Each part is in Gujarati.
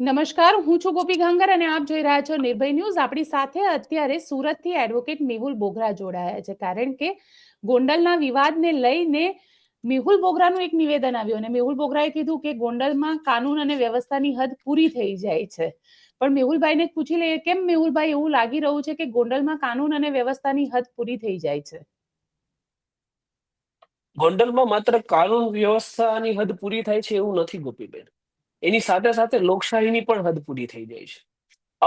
નમસ્કાર, હું છું ગોપી ગાંગર અને આપ જોઈ રહ્યા છો નિર્ભય ન્યૂઝ. આપણી સાથે અત્યારે સુરતથી એડવોકેટ મેહુલ બોગરા જોડાયા છે, કારણ કે ગોંડલના વિવાદને લઈને મેહુલ બોગરાનું એક નિવેદન આવ્યું અને મેહુલ બોગરાએ કીધું કે ગોંડલમાં કાનૂન અને વ્યવસ્થાની હદ પૂરી થઈ જાય છે. પણ મેહુલભાઈને પૂછી લઈએ, કેમ મેહુલભાઈ એવું લાગી રહ્યું છે કે ગોંડલમાં કાનૂન અને વ્યવસ્થાની હદ પૂરી થઈ જાય છે? ગોંડલમાં માત્ર કાનૂન વ્યવસ્થાની હદ પૂરી થાય છે એવું નથી ગોપીબેન. એની સાથે સાથે લોકશાહીની પણ હદ પૂરી થઈ જાય છે.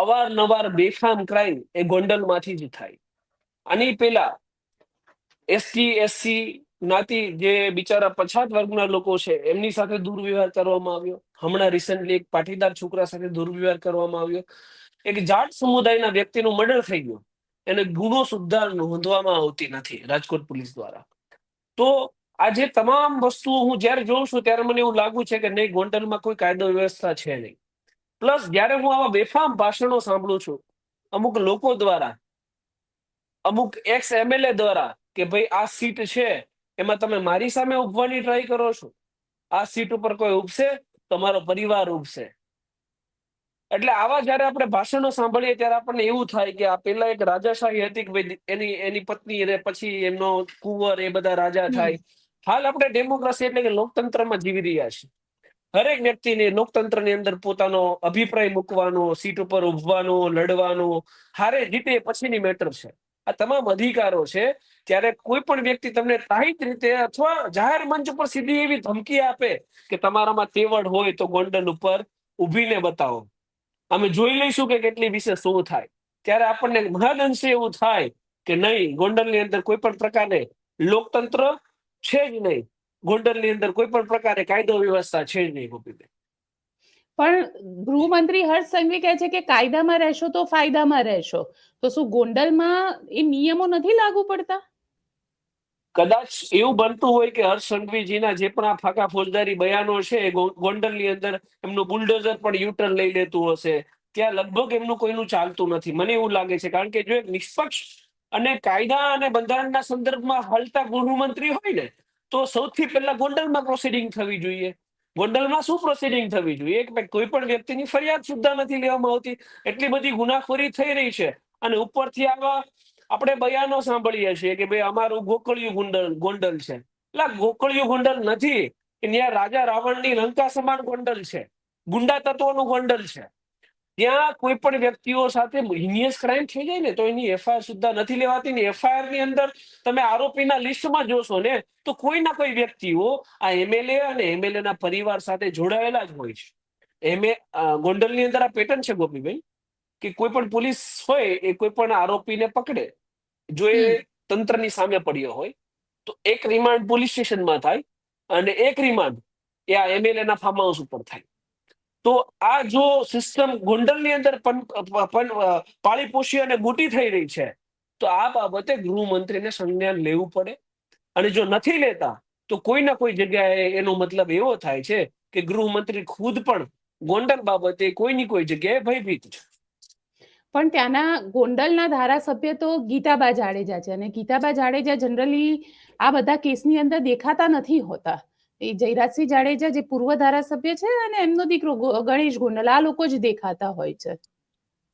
અવારનવાર બેફામ ક્રાઇમ એ ગોંડલમાંથી જ થાય. આની પેલા ST SC જ્ઞાતિ જે બિચારા પછાત વર્ગના લોકો છે એમની સાથે દુર્વ્યવહાર કરવામાં આવ્યો. હમણાં રિસેન્ટલી એક પાટીદાર છોકરા સાથે દુર્વ્યવહાર કરવામાં આવ્યો. એક જાટ સમુદાયના વ્યક્તિનું મર્ડર થઈ ગયું, એને ગુનો સુદ્ધા નોંધવામાં આવતી નથી રાજકોટ પોલીસ દ્વારા. તો આ જે તમામ વસ્તુઓ હું જયારે જોઉં છું ત્યારે મને એવું લાગુ છે કે નહીં, ગોંડલમાં કોઈ કાયદો વ્યવસ્થા છે નહીં. પ્લસ જયારે હું આવા બેફામ ભાષણો સાંભળું છું અમુક લોકો દ્વારા, અમુક એક્સ MLA દ્વારા, કે ભાઈ આ સીટ છે એમાં તમે મારી સામે ઉભવાની ટ્રાય કરો છો, આ સીટ ઉપર કોઈ ઉભશે તમારો પરિવાર ઉભશે. એટલે આવા જયારે આપણે ભાષણો સાંભળીએ ત્યારે આપણને એવું થાય કે આ પેલા એક રાજાશાહી હતી કે ભાઈ એની પત્ની અને પછી એમનો કુંવર, એ બધા રાજા થાય. હાલ આપણે ડેમોક્રેસી એટલે કે લોકતંત્રમાં જીવી રહ્યા છીએ. હરેક વ્યક્તિને લોકતંત્રની અંદર પોતાનો અભિપ્રાય મૂકવાનો, સીટ ઉપર ઉભવાનો, લડવાનો, હારે જીતે પછીની મેટર છે. આ તમામ અધિકારો છે. ત્યારે કોઈ પણ વ્યક્તિ તમને તાહિત રીતે અથવા જાહેર મંચ ઉપર સીધી એવી ધમકી આપે કે તમારામાં તેવડ હોય તો ગોંડલ ઉપર ઉભીને બતાવો, અમે જોઈ લઈશું કે કેટલી વિશે શું થાય. ત્યારે આપણને મહદઅંશે એવું થાય કે નહીં, ગોંડલની અંદર કોઈ પણ પ્રકારે લોકતંત્ર છે જ નહીં, ગોંડલની અંદર કોઈ પણ પ્રકારે કાયદો વ્યવસ્થા છે જ નહીં ગોપીબેન. પણ ગૃહમંત્રી હર્ષ સંઘવી કહે છે કે કાયદામાં રહેશો તો ફાયદામાં રહેશો. તો શું ગોંડલમાં એ નિયમો નથી લાગુ પડતા? કદાચ એવું બનતું હોય કે હર્ષ સંઘવીજીના જે પણ આ ફાકા ફોજદારી બયાનો છે એ ગોંડલની અંદર એમનું બુલડોઝર પણ યુટર્ન લઈ લેતું હશે. ત્યાં લગભગ એમનું કોઈનું ચાલતું નથી, મને એવું લાગે છે. કારણ કે જો એક નિષ્પક્ષ અને કાયદા અને બંધારણના સંદર્ભમાં હાલતા ગૃહમંત્રી હોય ને, તો સૌથી પહેલા ગોંડલમાં પ્રોસિડિંગ થવી જોઈએ. ગોંડલમાં શું પ્રોસિડિંગ થવી જોઈએ? કોઈ પણ વ્યક્તિની ફરિયાદ સુદ્ધા નથી લેવામાં આવતી. એટલી બધી ગુનાખોરી થઈ રહી છે. અને ઉપરથી આવા આપણે બયાનો સાંભળીએ છીએ કે ભાઈ અમારું ગોકળિયું ગોંડલ છે. એટલે ગોકળિયું ગોંડલ નથી, ત્યાં રાજા રાવણની લંકા સમાન ગોંડલ છે, ગુંડા તત્વોનું ગોંડલ છે. ત્યાં કોઈ પણ વ્યક્તિઓ સાથે હિનિયસ ક્રાઇમ થઈ જાય ને તો એની FIR સુદ્ધા નથી લેવાતી. FIR ની અંદર તમે આરોપીના લિસ્ટમાં જોશો ને તો કોઈ ના કોઈ વ્યક્તિઓ આ MLA અને MLA ના પરિવાર સાથે જોડાયેલા જ હોય છે. ગોંડલની અંદર આ પેટર્ન છે ગોપીભાઈ, કે કોઈ પણ પોલીસ હોય એ કોઈ પણ આરોપીને પકડે, જો એ તંત્રની સામે પડ્યો હોય તો એક રિમાન્ડ પોલીસ સ્ટેશનમાં થાય અને એક રિમાન્ડ એ આ MLA ના ફાર્મ હાઉસ ઉપર થાય. તો આ જો સિસ્ટમ ગોંડલની અંદર પાળી પોષી અને મોટી થઈ રહી છે, તો આ બાબતે ગૃહમંત્રીને સંજ્ઞાન લેવું પડે. અને જો નથી લેતા તો કોઈ ના કોઈ જગ્યાએ એનો મતલબ એવો થાય છે કે ગૃહમંત્રી ખુદ પણ ગોંડલ બાબતે કોઈની કોઈ જગ્યાએ ભયભીત છે. પણ ત્યાંના ગોંડલના ધારાસભ્ય તો ગીતાબા જાડેજા છે અને ગીતાબા જાડેજા જનરલી આ બધા કેસની અંદર દેખાતા નથી હોતા. એ જયરાજસિંહ જાડેજા જે પૂર્વ ધારાસભ્ય છે અને એમનો દીકરો ગણેશ ગોંડલ, આ લોકો જ દેખાતા હોય છે.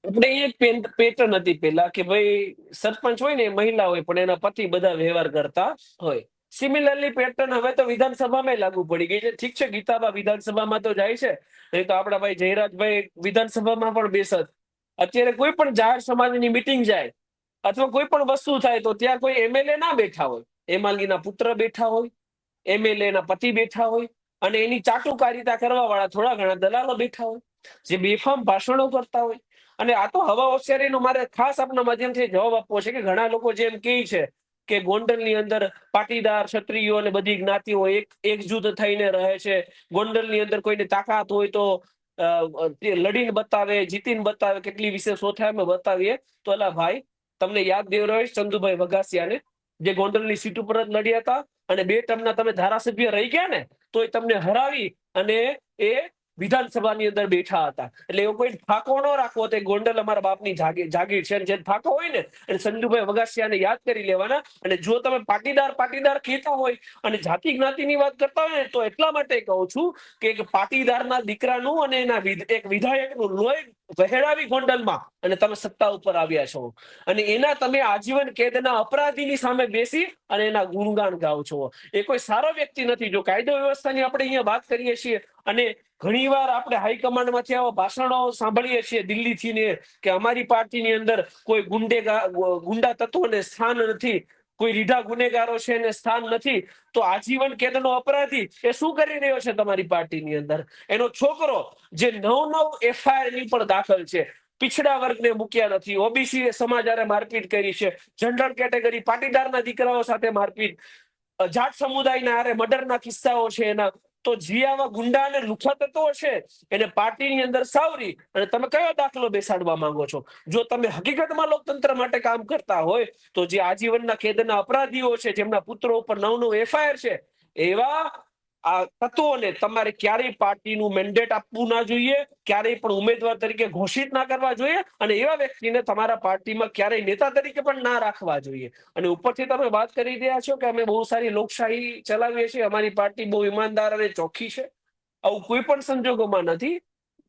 આપણે એક પેટર્ન હતી પેલા કે ભાઈ સરપંચ હોય ને મહિલા હોય પણ એના પતિ બધા વ્યવહાર કરતા હોય. સિમિલરલી પેટર્ન હવે તો વિધાનસભામાં લાગુ પડી ગઈ છે. ઠીક છે, ગીતાબા વિધાનસભામાં તો જાય છે, નહીં તો આપણા ભાઈ જયરાજભાઈ વિધાનસભામાં પણ બેસત. અત્યારે કોઈ પણ જાહેર સમાજની મિટિંગ જાય અથવા કોઈ પણ વસ્તુ થાય તો ત્યાં કોઈ MLA ના બેઠા હોય, એમાલીના પુત્ર બેઠા હોય, MLA ના પતિ બેઠા હોય અને એની ચાટુકારિતા કરવા વાળા થોડા ઘણા દલાલો બેઠા હોય જે બેફામ ભાષણો કરતા હોય. અને આ તો હવા હોશિયારીનો મારે ખાસ આપના માધ્યમથી જવાબ આપવો છે કે ઘણા લોકો જેમ કહે છે કે ગોંડલની અંદર પાટીદાર, ક્ષત્રિયો અને બધી જ્ઞાતિઓ એકજૂથ થઈને રહે છે, ગોંડલની અંદર કોઈની તાકાત હોય તો લડીને બતાવે, જીતીને બતાવે, કેટલી વિશેષો થાય અમે બતાવીએ. તો અલા ભાઈ, તમને યાદ દેવરાય ચંદુભાઈ વઘાસિયાને, જે ગોંડલની સીટ ઉપર જ લડ્યા હતા અને 2 ટર્મના તમે ધારાસભ્ય રહી ગયા ને, તો તમને હરાવી અને એ વિધાનસભાની અંદર બેઠા હતા. એટલે એવો કોઈ ફાંકો ન રાખવો તે ગોંડલ અમારા બાપની જાગીર છે. જે ફાંકો હોય ને અને ચંદુભાઈ વગાસિયાને યાદ કરી લેવાના. અને જો તમે પાટીદાર કહેતા હોય અને જાતિ જ્ઞાતિની વાત કરતા હોય ને તો એટલા માટે કહું છું કે એક પાટીદારના દીકરાનું અને એના એક વિધાયકનું લોહી વહેડાવી ગોંડલમાં અને તમે સત્તા ઉપર આવ્યા છો અને એના તમે આજીવન કેદના અપરાધીની સામે બેસી અને એના ગુણગાન ગાઓ છો. એ કોઈ સારો વ્યક્તિ નથી. જો કાયદો વ્યવસ્થાની આપણે અહીંયા વાત કરીએ છીએ અને ઘણીવાર આપણે હાઈકમાન્ડમાંથી આવા ભાષણો સાંભળીએ છીએ દિલ્હીથી ને કે અમારી પાર્ટીની અંદર કોઈ ગુંડા તત્વોને સ્થાન નથી, કોઈ રીઢા ગુનેગારો છે એને સ્થાન નથી. તો આજીવન કેદનો અપરાધી એ શું કરી રહ્યો છે તમારી પાર્ટીની અંદર? એનો છોકરો જે 9 FIR ની પણ દાખલ છે, પિછડા વર્ગને મૂક્યા નથી, ઓબીસી સમાજ હારે મારપીટ કરી છે, જનરલ કેટેગરી પાટીદારના દીકરાઓ સાથે મારપીટ, જાટ સમુદાયના હારે મર્ડરના કિસ્સાઓ છે એના. તો જે આવા ગુંડા અને લુખ્ખા તત્વો છે એને પાર્ટીની અંદર સાવરી અને તમે કયો દાખલો બેસાડવા માંગો છો? જો તમે હકીકતમાં લોકતંત્ર માટે કામ કરતા હોય તો જે આજીવનના કેદના અપરાધીઓ છે જેમના પુત્રો ઉપર 9 FIR છે એવા આ તત્વોને તમારે ક્યારેય પાર્ટીનું મેન્ડેટ આપવું ના જોઈએ, ક્યારેય પણ ઉમેદવાર તરીકે ઘોષિત ના કરવા જોઈએ અને એવા વ્યક્તિને તમારા પાર્ટીમાં ક્યારેય નેતા તરીકે પણ ના રાખવા જોઈએ. અને ઉપરથી તમે વાત કરી રહ્યા છો કે અમે બહુ સારી લોકશાહી ચલાવીએ છીએ, અમારી પાર્ટી બહુ ઈમાનદાર અને ચોખ્ખી છે. આવું કોઈ પણ સંજોગોમાં નથી.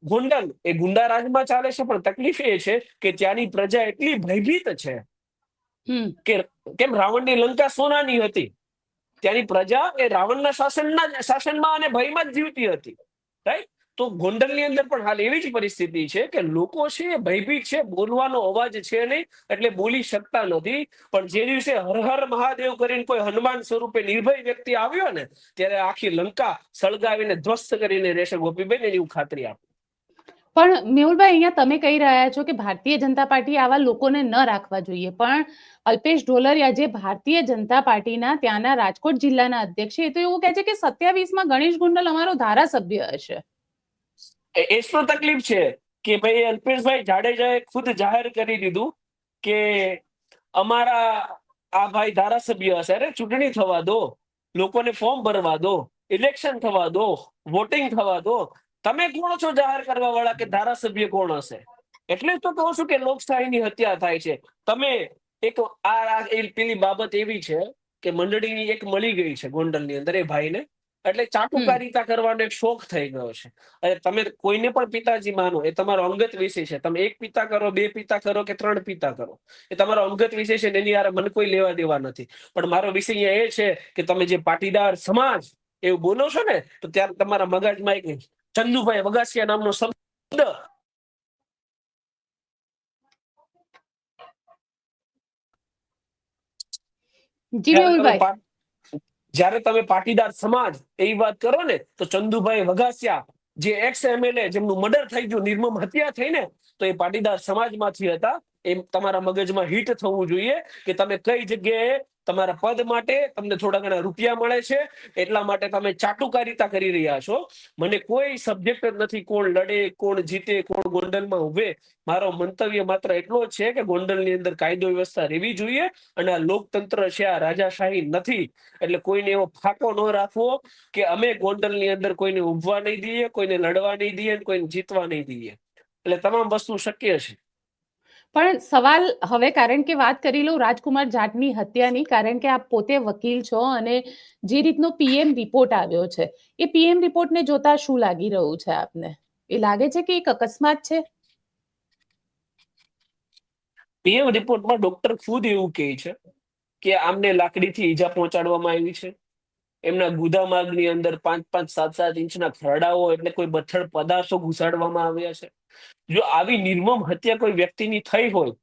ગોંડલ એ ગુંડા રાજમાં ચાલે છે પણ તકલીફ એ છે કે ત્યાંની પ્રજા એટલી ભયભીત છે કે કેમ રાવણની લંકા સોનાની હતી, ત્યાંની પ્રજા એ રાવણના શાસનમાં અને ભયમાં જ જીવતી હતી. રાઈટ? તો ગોંડલની અંદર પણ હાલ એવી જ પરિસ્થિતિ છે કે લોકો છે એ ભયભીત છે, બોલવાનો અવાજ છે નહીં એટલે બોલી શકતા નથી. પણ જે દિવસે હર હર મહાદેવ કરીને કોઈ હનુમાન સ્વરૂપે નિર્ભય વ્યક્તિ આવ્યો ને ત્યારે આખી લંકા સળગાવીને ધ્વસ્ત કરીને રહેશે. ગોપીબેન એની હું ખાતરી આપું. પણ મેહુલભાઈ, અહીંયા તમે કહી રહ્યા છો કે ભારતીય જનતા પાર્ટી આવા લોકોને ન રાખવા જોઈએ, પણ અલ્પેશ ઢોલરિયા જે ભારતીય જનતા પાર્ટીના ત્યાંના રાજકોટ જિલ્લાના અધ્યક્ષ છે, એ તો એવું કહે છે કે 27માં ગણેશ ગોંડલ અમારો ધારાસભ્ય હશે. એ જ તો તકલીફ છે કે ભાઈ અલ્પેશભાઈ જાડેજાએ ખુદ જાહેર કરી દીધું કે અમારા આ ભાઈ ધારાસભ્ય હશે. અરે ચૂંટણી થવા દો, લોકોને ફોર્મ ભરવા દો, ઇલેક્શન થવા દો, વોટિંગ થવા દો. તમે કોણ છો જાહેર કરવા વાળા કે ધારાસભ્ય કોણ હશે? એટલે જ તો કહું છું કે લોકશાહીની હત્યા થાય છે. તમે એક પેલી બાબત એવી છે કે મંડળીની એક મળી ગઈ છે ગોંડલની અંદર એ ભાઈને, એટલે ચાટુકારિતા કરવાનો એક શોખ થઈ ગયો છે. અને તમે કોઈને પણ પિતાજી માનો, એ તમારો અંગત વિષય છે. તમે 1 પિતા કરો, 2 પિતા કરો કે 3 પિતા કરો, એ તમારો અંગત વિષય છે. એની યાર મને કોઈ લેવા દેવા નથી. પણ મારો વિષય અહીંયા એ છે કે તમે જે પાટીદાર સમાજ એવું બોલો છો ને તો ત્યારે તમારા મગજમાં એક ચંદુભાઈ વગાસિયા નામનો શબ્દ જી મેહુલભાઈ, જ્યારે તમે પાટીદાર સમાજ એવી વાત કરો ને તો ચંદુભાઈ વગાસિયા જે એક્સ MLA જેમનું મર્ડર થઈ ગયું, નિર્મમ હત્યા થઈ ને, તો એ પાટીદાર સમાજમાંથી હતા. એમ તમારા મગજમાં હિટ થવું જોઈએ કે તમે કઈ જગ્યાએ તમારા પદ માટે તમને થોડા ઘણા રૂપિયા મળે છે એટલા માટે તમે ચાટુકારિતા કરી રહ્યા છો. મને કોઈ સબ્જેક્ટ જ નથી કોણ લડે, કોણ જીતે, કોણ ગોંડલમાં ઉભે. મારો મંતવ્ય માત્ર એટલો જ છે કે ગોંડલની અંદર કાયદો વ્યવસ્થા રહેવી જોઈએ અને આ લોકતંત્ર છે, આ રાજાશાહી નથી. એટલે કોઈને એવો ફાંકો ન રાખવો કે અમે ગોંડલની અંદર કોઈને ઉભવા નહીં દઈએ, કોઈને લડવા નહીં દઈએ, કોઈને જીતવા નહીં દઈએ. એટલે તમામ વસ્તુ શક્ય છે. પણ સવાલ હવે, કારણ કે વાત કરી લઉં રાજકુમાર જાટની હત્યાની, કારણ કે આપ પોતે વકીલ છો અને જે રીતનો PM રિપોર્ટ આવ્યો છે એ PM રિપોર્ટને જોતા શું લાગી રહ્યું છે આપને? એ લાગે છે કે એક અકસ્માત છે? PM રિપોર્ટમાં ડોક્ટર ખુદ એવું કહે છે કે આમને લાકડીથી ઈજા પહોંચાડવામાં આવી છે. એમના ગુદા માર્ગની અંદર 5-5, 7-7 ઇંચના ખરડાઓ એટલે કોઈ બથડ પદાર્થો ઘુસાડવામાં આવ્યા છે. જો આવી નિર્મમ હત્યા કોઈ વ્યક્તિની થઈ હોય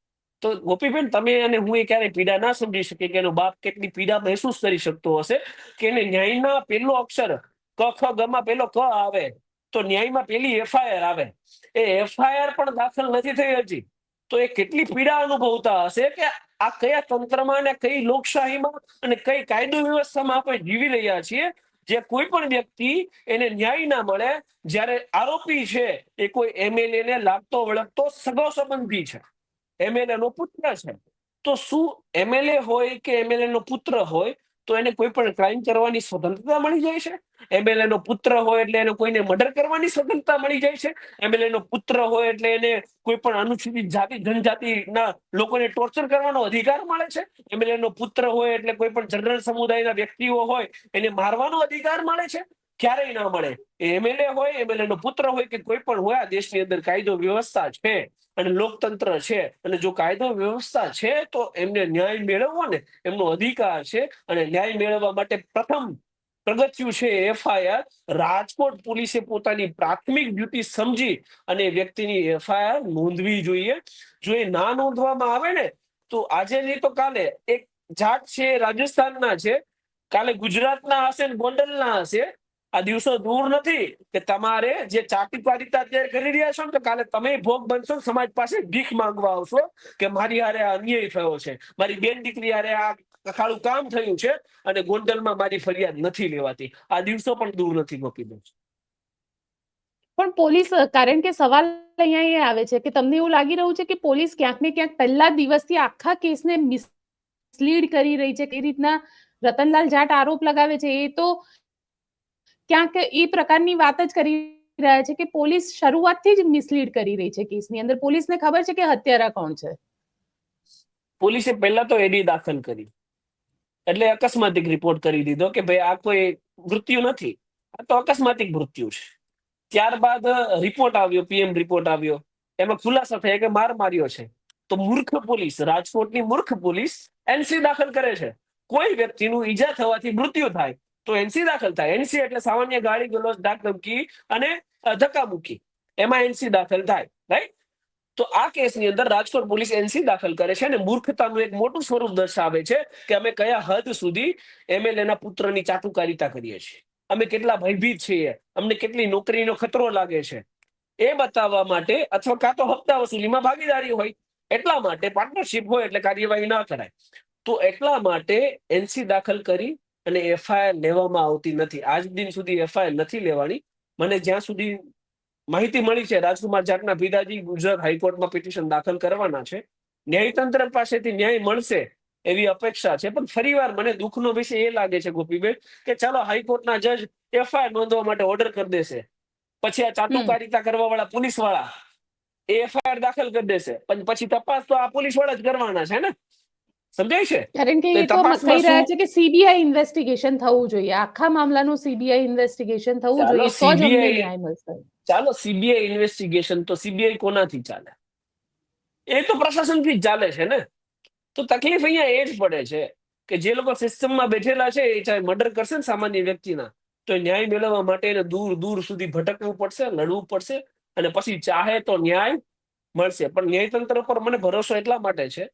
તો ગોપીબેન તમે અને હું એ ક્યારેય પીડા ના સમજી શકીએ કે એનો બાપ કેટલી પીડા મહેસૂસ કરી શકતો હશે કે એને ન્યાયના પહેલો અક્ષર ક ખ ગ માં પહેલો ક આવે તો ન્યાયમાં પેલી FIR આવે. એ FIR પણ દાખલ નથી થઈ હજી. તો એ કેટલી પીડા અનુભવતા હશે કે આ કયા તંત્રમાં અને કઈ લોકશાહીમાં અને કઈ કાયદો વ્યવસ્થામાં આપણે જીવી રહ્યા છીએ જે કોઈ પણ વ્યક્તિ એને ન્યાય ના મળે. જ્યારે આરોપી છે એ કોઈ MLA ને લાગતો વળગતો સગો સંબંધી છે, MLA નો પુત્ર છે, તો શું MLA હોય કે MLA નો પુત્ર હોય તો એને કોઈ પણ ક્રાઇમ કરવાની સ્વતંત્રતા મળી જાય છે? એમએલએ નો પુત્ર હોય એટલે એને કોઈને મર્ડર કરવાની સ્વતંત્રતા મળી જાય છે? એમએલએ નો પુત્ર હોય એટલે એને કોઈ પણ અનુસૂચિત જાતિ જનજાતિના લોકોને ટોર્ચર કરવાનો અધિકાર મળે છે? એમએલએ નો પુત્ર હોય એટલે કોઈ પણ જનરલ સમુદાયના વ્યક્તિઓ હોય એને મારવાનો અધિકાર મળે છે? ક્યારેય ના મળે. એમએલએ હોય, એમએલએ નો પુત્ર હોય કે કોઈ પણ હોય, આ દેશની અંદર કાયદો વ્યવસ્થા છે અને લોકતંત્ર છે, અને જો કાયદો વ્યવસ્થા છે તો એમને ન્યાય મેળવવો ને એમનો અધિકાર છે. અને ન્યાય મેળવવા માટે પ્રથમ પગથિયું છે એફઆઈઆર. રાજકોટ પોલીસે પોતાની પ્રાથમિક ડ્યુટી સમજી અને વ્યક્તિની એફઆઈઆર નોંધવી જોઈએ. જો એ ના નોંધવામાં આવે ને તો આજે નહીં તો કાલે એક જાટ છે રાજસ્થાનના છે, કાલે ગુજરાતના હશે ને ગોંડલના હશે. આ દિવસો દૂર નથી કે તમારે જે ચાટીપારીતા અત્યારે કરી રહ્યા છો ને તો કાલે તમે ભોગ બનશો, સમાજ પાસે ભીખ માંગવા આવશો કે મારી હારે આ અન્યાય થયો છે, મારી બેન દીકરી હારે આ ખાડું કામ થયું છે અને ગોંડલમાં મારી ફરિયાદ નથી લેવાતી. આ દિવસો પણ દૂર નથી ગોપીબેન. પણ પોલીસ, કારણ કે સવાલ અહીંયા એ આવે છે કે તમને એવું લાગી રહ્યું છે કે પોલીસ ક્યાંક ને ક્યાંક પહેલા દિવસથી આખા કેસને મિસલીડ કરી રહી છે? કઈ રીતના રતનલાલ જાટ આરોપ લગાવે છે એ તો ક્યાંક એ પ્રકારની વાત જ કરી રહ્યા છે કે પોલીસ શરૂઆતથી જ મિસલીડ કરી રહી છે કેસની અંદર. પોલીસને ખબર છે કે હત્યારા કોણ છે. પોલીસે પહેલા તો એડી દાખલ કરી, એટલે અકસ્માતિક રિપોર્ટ કરી દીધો કે ભાઈ આ કોઈ મૃત્યુ નથી, આ તો અકસ્માતિક મૃત્યુ છે. ત્યારબાદ રિપોર્ટ આવ્યો, પીએમ રિપોર્ટ આવ્યો, એમાં ખુલાસો થયો કે માર માર્યો છે. તો મૂર્ખ પોલીસ, રાજકોટની મૂર્ખ પોલીસ એનસી દાખલ કરે છે. કોઈ વ્યક્તિનું ઈજા થવાથી મૃત્યુ થાય તો એનસી દાખલ થાય. એનસી એટલે સામાન્ય ગાળી ગલોચ, ધાક ધમકી અને ધક્કામુક્કી, એમાં એનસી દાખલ થાય, રાઈટ? તો આ કેસની અંદર રાજકોટ પોલીસ એનસી દાખલ કરે છે અને મૂર્ખતાનું એક મોટું સ્વરૂપ દર્શાવે છે કે અમે કયા હદ સુધી એમએલએના પુત્રની ચાટુકારિતા કરીએ છીએ, અમે કેટલા ભયભીત છીએ, અમને કેટલી નોકરીનો ખતરો લાગે છે, એ બતાવવા માટે, અથવા કાં તો હપ્તા વસૂલીમાં ભાગીદારી હોય એટલા માટે, પાર્ટનરશિપ હોય એટલે કાર્યવાહી ના કરાય. તો એટલા માટે એનસી દાખલ કરી અને એફઆઈઆર લેવામાં આવતી નથી. આજ દિન સુધી એફઆઈઆર નથી લેવાની. મને જ્યાં સુધી માહિતી મળી છે, રાજકુમાર જાટના પિતાજી ગુજરાત હાઈકોર્ટમાં પિટિશન દાખલ કરવાના છે. ન્યાયતંત્ર પાસેથી ન્યાય મળશે એવી અપેક્ષા છે. પણ ફરીવાર મને દુઃખનો વિષય એ લાગે છે ગોપીબેન કે ચાલો હાઈકોર્ટના જજ એફઆઈઆર નોંધવા માટે ઓર્ડર કરી દેશે, પછી આ ચાટુકારિતા કરવા વાળા પોલીસ વાળા એફઆઈઆર દાખલ કરી દેશે, પણ પછી તપાસ તો આ પોલીસ વાળા જ કરવાના છે ને, સમજાય છે? કારણ કે એ તો કહી રહ્યા છે કે સીબીઆઈ ઇન્વેસ્ટિગેશન થવું જોઈએ, આખા મામલાનું સીબીઆઈ ઇન્વેસ્ટિગેશન થવું જોઈએ, તો જ અમને ન્યાય મળશે. ચાલો સીબીઆઈ ઇન્વેસ્ટિગેશન, તો સીબીઆઈ કોનાથી ચાલે? એ તો પ્રશાસનથી જ ચાલે છે ને. તો તકલીફ અહીંયા એ જ પડે છે કે જે લોકો સિસ્ટમમાં બેઠેલા છે એ ચાહે મર્ડર કરશે ને સામાન્ય વ્યક્તિના, તો ન્યાય મેળવવા માટે એને દૂર દૂર સુધી ભટકવું પડશે, લડવું પડશે, અને પછી ચાહે તો ન્યાય મળશે. પણ ન્યાયતંત્ર પર મને ભરોસો એટલા માટે છે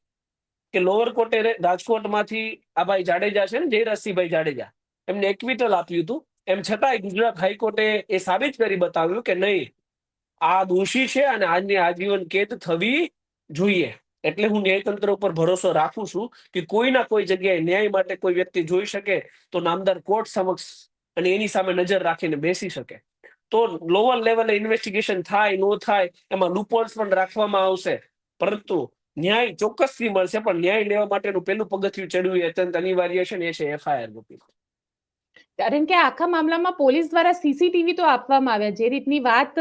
કે લોઅર કોર્ટે રાજકોટમાંથી આ ભાઈ જાડેજા છે ને, જયરાજસિંહભાઈ જાડેજા, એમને એક્વિટલ આપ્યું હતું. એમ છતાંય ગુજરાત હાઈકોર્ટે એ સાબિત કરી બતાવ્યું કે નહીં, આ દોષી છે અને આજની આજીવન કેદ થવી જોઈએ. એટલે હું ન્યાયતંત્ર ઉપર ભરોસો રાખું છું કે કોઈના કોઈ જગ્યાએ ન્યાય માટે કોઈ વ્યક્તિ જોઈ શકે તો નામદાર કોર્ટ સમક્ષ અને એની સામે નજર રાખીને બેસી શકે. તો લોઅર લેવલે ઇન્વેસ્ટિગેશન થાય નો થાય એમાં લૂપહોલ્સ પણ રાખવામાં આવશે, પરંતુ ન્યાય ચોક્કસથી મળશે. પણ ન્યાય લેવા માટેનું પેલું પગથિયું ચડવું એ અત્યંત અનિવાર્ય છે ને, એ છે એફઆઈઆર. કારણ કે આખા મામલામાં પોલીસ દ્વારા સીસીટીવી તો આપવામાં આવ્યા. જે રીતની વાત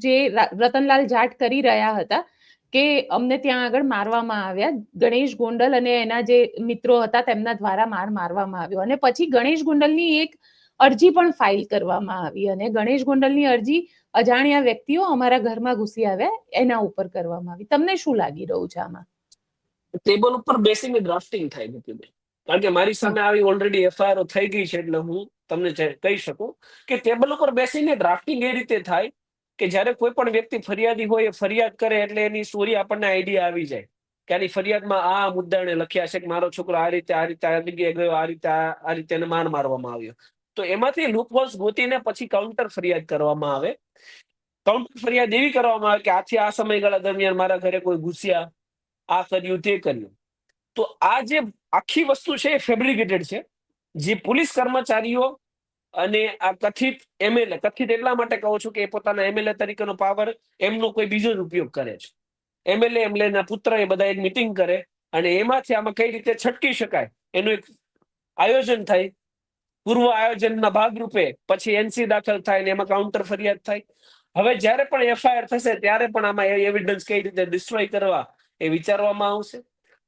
જે રતનલાલ જાટ કરી રહ્યા હતા કે અમને ત્યાં આગળ મારવામાં આવ્યા, ગણેશ ગોંડલ અને એના જે મિત્રો હતા તેમના દ્વારા મારવામાં આવ્યો, અને પછી ગણેશ ગોંડલની એક અરજી પણ ફાઇલ કરવામાં આવી, અને ગણેશ ગોંડલની અરજી અજાણ્યા વ્યક્તિઓ અમારા ઘરમાં ઘૂસી આવ્યા એના ઉપર કરવામાં આવી. તમને શું લાગી રહ્યું છે આમાં? ટેબલ ઉપર બેસીને ડ્રાફ્ટિંગ થાય નથી, કારણ કે મારી સામે આવી ઓલરેડી એફઆઈઆર થઈ ગઈ છે, એટલે હું તમને કહી શકું કે ટેબલ ઉપર બેસીને ડ્રાફ્ટિંગ એ રીતે થાય કે જ્યારે કોઈ પણ વ્યક્તિ ફરિયાદી હોય એ ફરિયાદ કરે એટલે એની સ્ટોરી આપણને આઈડિયા આવી જાય કે આની ફરિયાદમાં આ મુદ્દાને લખ્યા છે કે મારો છોકરો આ રીતે આ જગ્યાએ ગયો, આ રીતે એને માર મારવામાં આવ્યો. તો એમાંથી લૂપહોલ્સ ગોતીને પછી કાઉન્ટર ફરિયાદ કરવામાં આવે. કાઉન્ટર ફરિયાદ એવી કરવામાં આવે કે આથી આ સમયગાળા દરમિયાન મારા ઘરે કોઈ ઘૂસ્યા, આ કર્યું, તે કર્યું. તો આ જે આખી વસ્તુ છે એ ફેબ્રિકેટેડ છે. જે પોલીસ કર્મચારીઓ અને આ કથિત એમએલએ, કથિત એટલા માટે કહું છું કે એ પોતાના એમએલએ તરીકેનો પાવર એમનો કોઈ બીજો જ ઉપયોગ કરે છે. એમએલએ ના પુત્ર એ બધા એક મિટિંગ કરે અને એમાંથી આમાં કઈ રીતે છટકી શકાય એનું એક આયોજન થાય, પૂર્વ આયોજનના ભાગરૂપે પછી એનસી દાખલ થાય ને એમાં કાઉન્ટર ફરિયાદ થાય. હવે જ્યારે પણ એફઆઈઆર થશે ત્યારે પણ આમાં એવિડન્સ કઈ રીતે ડિસ્ટ્રોય કરવા એ વિચારવામાં આવશે.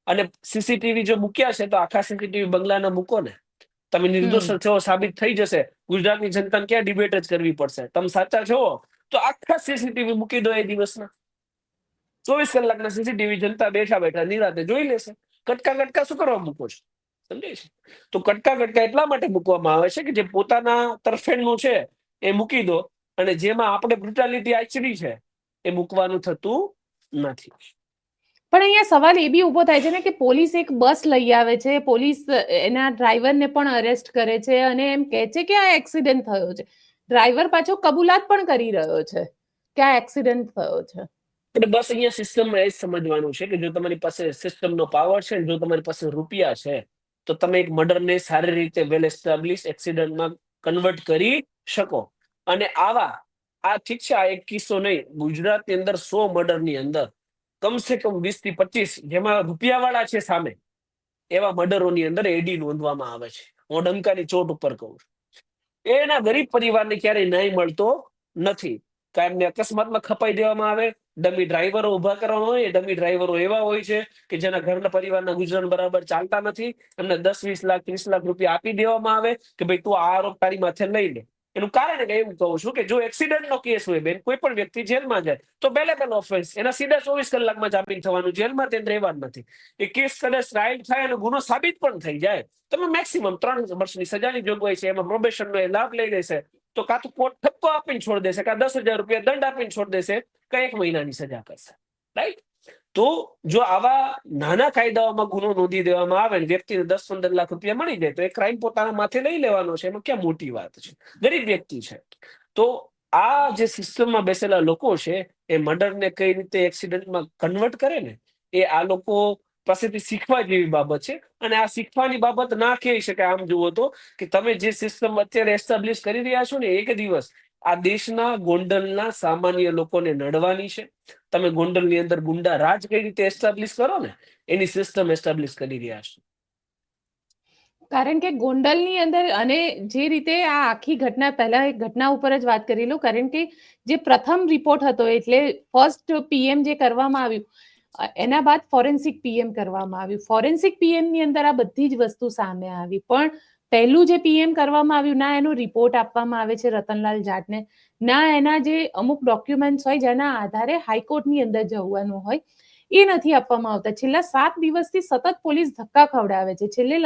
અને સીસીટીવી જો મૂક્યા છે તો આખા સીસીટીવી બંગલાના મૂકો ને. તમે નિર્દોષ છો સાબિત થઈ જશે. ગુજરાતની જનતાને ક્યાં ડિબેટ જ કરવી પડશે. તમે સાચા છો તો આખા સીસીટીવી મૂકી દો એ દિવસના. 24 કલાકના સીસીટીવી જનતા બેઠા બેઠા નિરાતે જોઈ લેશે. કટકા કટકા શું કરવા મૂકો છો? સમજે છે? તો કટકા કટકા એટલા માટે મૂકવામાં આવે છે કે જે પોતાના તરફેણનું છે એ મૂકી દો, અને જેમાં આપણે બ્રુટાલિટી આચરી છે એ મૂકવાનું થતું નથી. પણ અહીંયા સવાલ એ બી ઉભો થાય છે ને કે પોલીસ એક બસ લઈ આવે છે, પોલીસ એના ડ્રાઈવરને પણ અરેસ્ટ કરે છે અને એમ કહે છે કે આ એક્સિડન્ટ થયો છે. ડ્રાઈવર પાછો કબૂલાત પણ કરી રહ્યો છે કે આ એક્સિડન્ટ થયો છે. એટલે બસ અહીંયા સિસ્ટમમાં એ જ સમજવાનું છે કે જો તમારી પાસે સિસ્ટમનો પાવર છે, જો તમારી પાસે રૂપિયા છે, તો તમે એક મર્ડરને સારી રીતે વેલ એસ્ટાબ્લિશ એક્સિડન્ટમાં કન્વર્ટ કરી શકો. અને આ ઠીક છે, આ એક કિસ્સો નહીં, ગુજરાતની અંદર 100 મર્ડરની અંદર કમસે કમ 20 થી 25 જેમાં રૂપિયાવાળા છે સામે, એવા મર્ડરોની અંદર એડી નોંધવામાં આવે છે. હું ડંકાની ચોટ ઉપર કહું છું. એના ગરીબ પરિવારને ક્યારેય ન્યાય મળતો નથી. કાયમને અકસ્માતમાં ખપાઈ દેવામાં આવે, ડમી ડ્રાઈવરો ઉભા કરવામાં હોય. ડમી ડ્રાઈવરો એવા હોય છે કે જેના ઘરના પરિવારના ગુજરાન બરાબર ચાલતા નથી. એમને 10, 20 લાખ 30 લાખ રૂપિયા આપી દેવામાં આવે કે ભાઈ તું આ આરોપ તારી માથે લઈ લે. એનું કારણ એવું કહું છું કે જો એક્સિડન્ટનો કેસ હોય બેન, કોઈ પણ વ્યક્તિ જેલમાં જાય તો બેલેબલ ઓફેન્સ, એના સીધા 24 કલાકમાં જામીન થવાનું, જેલમાં તેને રહેવાનું નથી. એ કેસ કદાચ ટ્રાયલ થાય અને ગુનો સાબિત પણ થઈ જાય, તમે મેક્સિમમ 3 વર્ષની સજાની જોગવાઈ છે, એમાં પ્રોબેશનનો એ લાભ લઈ લેશે તો કાં તો કોર્ટ ઠપકો આપીને છોડી દેશે, કાં 10,000 રૂપિયા દંડ આપીને છોડી દેશે, કાં 1 મહિનાની સજા કરશે. રાઈટ? તો જો આવા નાના કાયદાઓમાં ગુનો નોંધી દેવામાં આવે ને વ્યક્તિને 10-15 લાખ રૂપિયા મળી જાય તો એ ક્રાઇમ પોતાના માથે લઈ લેવાનો છે. એમાં ક્યાં મોટી વાત છે? ગરીબ વ્યક્તિ છે. તો આ જે સિસ્ટમમાં બેસેલા લોકો છે એ મર્ડરને કઈ રીતે એક્સિડન્ટમાં કન્વર્ટ કરે ને, એ આ લોકો પાસેથી શીખવા જેવી બાબત છે. અને આ શીખવાની બાબત ના કહી શકાય આમ જુઓ તો, કે તમે જે સિસ્ટમ અત્યારે એસ્ટાબ્લિશ કરી રહ્યા છો ને, એક દિવસ આ દેશના ગોંડલના સામાન્ય લોકોને નડવાની છે. તમે ગોંડલની અંદર ગુંડા રાજ કઈ રીતે એસ્ટાબ્લિશ કરો ને, એની સિસ્ટમ એસ્ટાબ્લિશ કરી રહ્યા છો. કારણ કે ગોંડલની અંદર, અને જે રીતે આ આખી ઘટના, પહેલા એક ઘટના ઉપર જ વાત કરી લઉં, કારણ કે જે પ્રથમ રિપોર્ટ હતો, એટલે ફર્સ્ટ પીએમ જે કરવામાં આવ્યું, એના બાદ ફોરેન્સિક પીએમ કરવામાં આવ્યું. ફોરેન્સિક પીએમ ની અંદર આ બધી જ વસ્તુ સામે આવી, પણ પહેલું જે પીએમ કરવામાં આવ્યું, ના એનો રિપોર્ટ આપવામાં આવે છે રતનલાલ જાટને, ના એના જે અમુક ડોક્યુમેન્ટ્સ હોય જેના આધારે હાઈકોર્ટની અંદર જવાનું હોય એ નથી આપવામાં આવતા. છેલ્લા 7 દિવસથી સતત પોલીસ ધક્કા ખવડાવે છે. છેલ્લે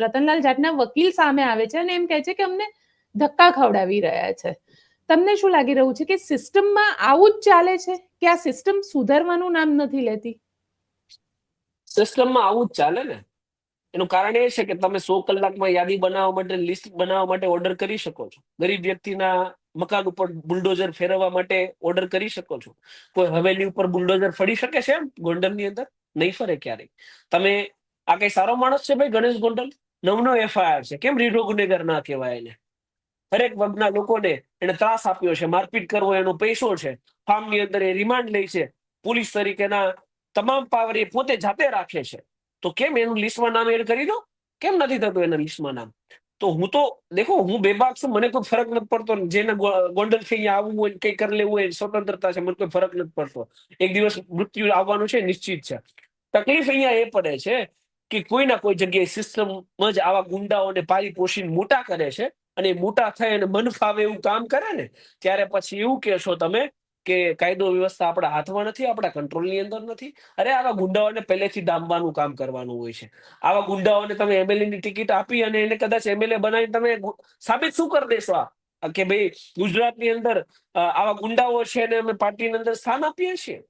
રતનલાલ જાટના વકીલ સામે આવે છે અને એમ કહે છે કે અમને ધક્કા ખવડાવી રહ્યા છે. તમને શું લાગી રહ્યું છે કે સિસ્ટમમાં આવું જ ચાલે છે કે આ સિસ્ટમ સુધારવાનું નામ નથી લેતી? સિસ્ટમમાં આવું જ ચાલે ને. એનું કારણ એ છે કે તમે 100 કલાકમાં યાદી બનાવવા માટે, લિસ્ટ બનાવવા માટે ઓર્ડર કરી શકો છો. ગરીબ વ્યક્તિના મકાન ઉપર બુલડોઝર ફેરવવા માટે ઓર્ડર કરી શકો છો. કોઈ હવેલી ઉપર બુલડોઝર ફરી શકે છે એમ ગોંડલની અંદર? નહીં ફરે ક્યારેય. તમે આ કઈ સારો માણસ છે ભાઈ ગણેશ ગોંડલ? 9 એફઆઈઆર છે. કેમ રીઢો ગુનેગાર ના કહેવાય એને? હરેક વર્ગના લોકોને એને ત્રાસ આપ્યો છે, મારપીટ કરવો એનો પૈસો છે, ફાર્મની અંદર એ રિમાન્ડ લે છે, પોલીસ તરીકેના તમામ પાવર એ પોતે જાતે રાખે છે. તો કેમ એનું લિસ્ટમાં નામ એડ કરી દો? કેમ નથી થતું એના લિસ્ટમાં નામ? તો હું તો દેખો, હું બેબાક છું, મને કોઈ ફરક નથી પડતો. જેને ગોંડલ થી અહીંયા આવવું હોય, કઈ કરી લેવું હોય, સ્વતંત્રતા છે, મને કોઈ ફરક નથી પડતો. એક દિવસ મૃત્યુ આવવાનું છે, નિશ્ચિત છે. તકલીફ અહીંયા એ પડે છે કે કોઈના કોઈ જગ્યાએ સિસ્ટમ જ આવા ગુંડાઓને પાળી પોષીને મોટા કરે છે, અને મોટા થઈ અને મન ફાવે એવું કામ કરે ને, ત્યારે પછી એવું કહેશો તમે કે કાયદો વ્યવસ્થા આપણા હાથમાં નથી, આપણા કંટ્રોલની અંદર નથી. અરે આવા ગુંડાઓને પહેલેથી ડામવાનું કામ કરવાનું હોય છે. આવા ગુંડાઓને તમે એમએલએ ની ટિકિટ આપી અને એને કદાચ એમએલએ બનાવીને તમે સાબિત શું કરી દેશો આ કે ભાઈ ગુજરાતની અંદર આવા ગુંડાઓ છે અને અમે પાર્ટીની અંદર સ્થાન આપીએ છીએ?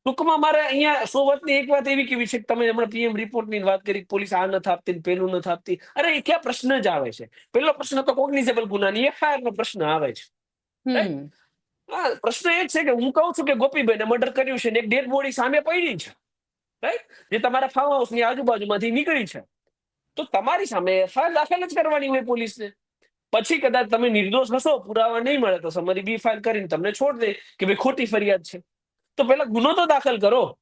ટૂંકમાં મારે અહીંયા 100 વાતની એક વાત એવી કેવી છે કે તમે હમણાં પીએમ રિપોર્ટની વાત કરી, પોલીસ આ નથી આપતી, પેલું નથી આપતી. અરે એ ક્યાં પ્રશ્ન જ આવે છે? પેલો પ્રશ્ન તો કોગ્નિઝેબલ ગુનાની એફઆઈઆર નો પ્રશ્ન આવે છે. હા, પ્રશ્ન એ છે કે હું કહું છું કે ગોપીભાઈને મર્ડર કર્યું છે ને એક ડેડ બોડી સામે પડી છે, રાઈટ, જે તમારા ફાર્મ હાઉસ ની આજુબાજુમાંથી નીકળી છે, તો તમારી સામે એફઆઈઆર દાખલ જ કરવાની હોય પોલીસને. પછી કદાચ તમે નિર્દોષ હશો, પુરાવા નહીં મળે તો સમરી બી ફાઇલ કરીને તમને છોડ દે કે ભાઈ ખોટી ફરિયાદ છે. તો પેલા ગુનો તો દાખલ કરો.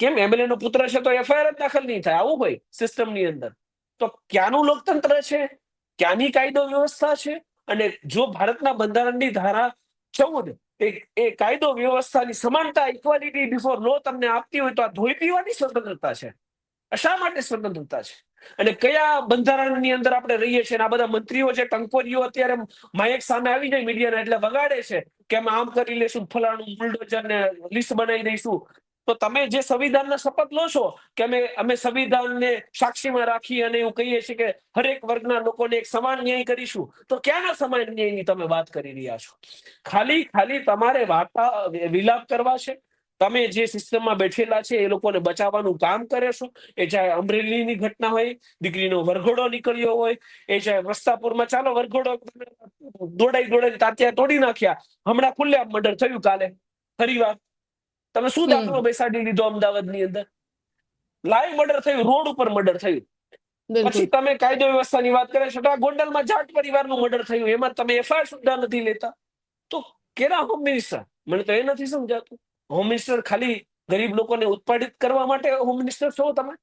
કેમ એમએલએ નો પુત્ર છે તો એફઆઈઆર જ દાખલ નહીં થાય? આવું ભાઈ સિસ્ટમની અંદર. તો ક્યાંનું લોકતંત્ર છે, ક્યાંની કાયદો વ્યવસ્થા છે? અને જો ભારતના બંધારણની ધારા 14 એ કાયદો વ્યવસ્થાની સમાનતા, ઇક્વાલિટી બિફોર લો તમને આપતી હોય તો આ ધોઈ પીવાની સ્વતંત્રતા છે. શા માટે સ્વતંત્રતા છે? અને કયા બંધારણની અંદર આપણે રહીએ છીએ? આ બધા મંત્રીઓ છે, ટંકોરીઓ અત્યારે માયક સામે આવી જાય મીડિયાના એટલે વગાડે છે કે અમે આમ કરી લેશું, ફલાણું બુલડોઝર ને લિસ્ટ બનાવી દઈશું. તો તમે જે સંવિધાનના શપથ લો છો કે અમે સંવિધાનને સાક્ષીમાં રાખી અને એવું કહીએ છીએ કે હરેક વર્ગના લોકોને એક સમાન ન્યાય કરીશું, તો ક્યાંના સમાન ન્યાયની તમે વાત કરી રહ્યા છો? ખાલી તમારે વાર્તા વિલાપ કરવા છે. તમે જે સિસ્ટમમાં બેઠેલા છે એ લોકોને બચાવવાનું કામ કરે છો. એ ચાહે અમરેલીની ઘટના હોય, દીકરીનો વરઘોડો નીકળ્યો હોય, એ ચાહે વસ્તાપુરમાં ચાલો વરઘોડો દોડાઈ તાત્યા તોડી નાખ્યા, હમણાં ખુલ્લેઆમ મર્ડર થયું કાલે ફરીવાર. તમે શું દાખલો બેસાડી લીધો અમદાવાદની અંદર? લાઈવ મર્ડર થયું, રોડ ઉપર મર્ડર થયું. પછી તમે કાયદો વ્યવસ્થાની વાત કરે છો તો આ ગોંડલમાં જાટ પરિવારનું મર્ડર થયું, એમાં તમે એફઆઈઆર સુદ્ધા નથી લેતા. તો કેના હોમ મિનિસ્ટર? મને તો એ નથી સમજાતું. હોમ મિનિસ્ટર ખાલી ગરીબ લોકોને ઉત્પાદિત કરવા માટે હોમ મિનિસ્ટર છો તમે?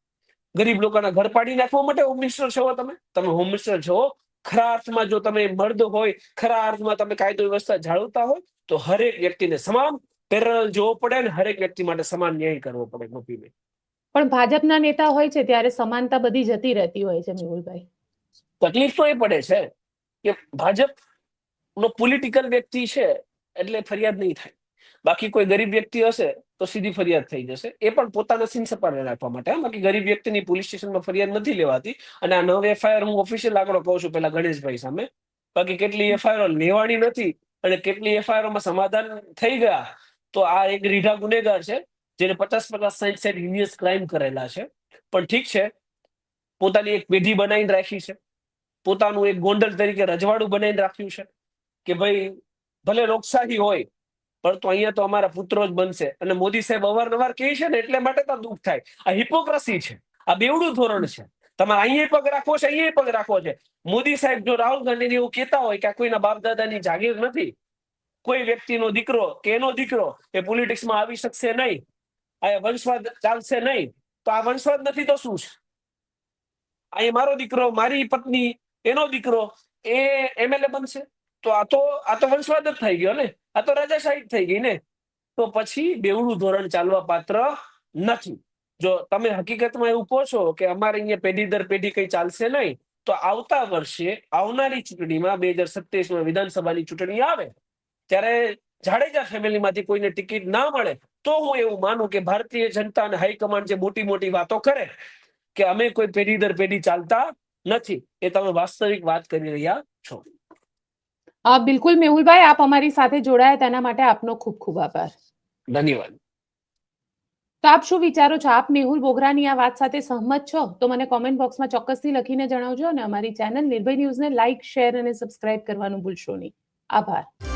ગરીબ લોકોના ઘર પાડી નાખવા માટે હોમ મિનિસ્ટર છો તમે? તમે હોમ મિનિસ્ટર છો ખરા અર્થમાં, જો તમે મર્દ હોય, ખરા અર્થમાં તમે કાયદો વ્યવસ્થા જાળવતા હોય તો હરેક વ્યક્તિને સમાન પેરેલલ જોવો પડે ને હરેક વ્યક્તિ માટે સમાન ન્યાય કરવો પડે. ગોપીબેન, પણ ભાજપના નેતા હોય છે ત્યારે સમાનતા બધી જતી રહેતી હોય છે મેહુલભાઈ. તકલીફ તો એ પડે છે કે ભાજપનો પોલિટિકલ વ્યક્તિ છે એટલે ફરિયાદ નહીં થાય. બાકી કોઈ ગરીબ વ્યક્તિ હશે તો સીધી ફરિયાદ થઈ જશે, એ પણ પોતાના સીન સપાટે રાખવા માટે. બાકી ગરીબ વ્યક્તિની પોલીસ સ્ટેશનમાં ફરિયાદ નથી લેવાતી. અને આ 9 એફઆઈઆર હું ઓફિશિયલ આંકડો કહું છું પેલા ગણેશભાઈ સામે. બાકી કેટલી એફઆઈઆર લેવાની નથી અને કેટલી એફઆઈઆરમાં સમાધાન થઈ ગયા. તો આ એક રીઢા ગુનેગાર છે જેને 50-50, 60-60 હિનિયસ ક્રાઇમ કરેલા છે. પણ ઠીક છે, પોતાની એક પેઢી બનાવીને રાખી છે, પોતાનું એક ગોંડલ તરીકે રજવાડું બનાવીને રાખ્યું છે કે ભાઈ ભલે લોકશાહી હોય પણ તો અહીંયા તો અમારા પુત્રો જ બનશે. અને મોદી સાહેબ અવારનવાર કહે છે ને એટલે માટે તો દુઃખ થાય. આ હિપોક્રસી છે, આ બેવડું ધોરણ છે. તમારે અહીંયા પગ રાખવો છે, અહીંયા પગ રાખવો છે. મોદી સાહેબ જો રાહુલ ગાંધીને એવું કહેતા હોય કે આ કોઈના બાપ દાદાની જાગીર નથી, કોઈ વ્યક્તિનો દીકરો કે એનો દીકરો એ પોલિટિક્સમાં આવી શકશે નહીં, આ વંશવાદ ચાલશે નહીં, તો આ વંશવાદ નથી તો શું છે? અહીં મારો દીકરો, મારી પત્ની, એનો દીકરો એ એમએલએ બનશે તો આ તો વંશવાદ જ થઈ ગયો ને, આ તો રાજાશાહી થઈ ગઈ ને. તો પછી બેવડું ધોરણ ચાલવા પાત્ર નથી. જો તમે હકીકતમાં એવું કહો છો કે અમારે અહીંયા પેઢી દર પેઢી કઈ ચાલશે નહીં, તો આવતા વર્ષે આવનારી ચૂંટણીમાં 2027માં વિધાનસભાની ચૂંટણી આવે ત્યારે જાડેજા ફેમિલીમાંથી કોઈને ટિકિટ ના મળે તો હું એવું માનું કે ભારતીય જનતા અને હાઈકમાન્ડ જે મોટી મોટી વાતો કરે કે અમે કોઈ પેઢી દર પેઢી ચાલતા નથી, એ તમે વાસ્તવિક વાત કરી રહ્યા છો. બિલકુલ મેહુલભાઈ, આપ અમારી સાથે જોડાયા તેના માટે આપનો ખૂબ ખૂબ આભાર. ધન્યવાદ. તો આપ શું વિચારો છો? આપ મેહુલ બોગરાની આ વાત સાથે સહમત છો? તો મને કોમેન્ટ બોક્સમાં ચોક્કસથી લખીને જણાવજો અને અમારી ચેનલ નિર્ભય ન્યૂઝને લાઇક, શેર અને સબસ્ક્રાઇબ કરવાનું ભૂલશો નહીં. આભાર.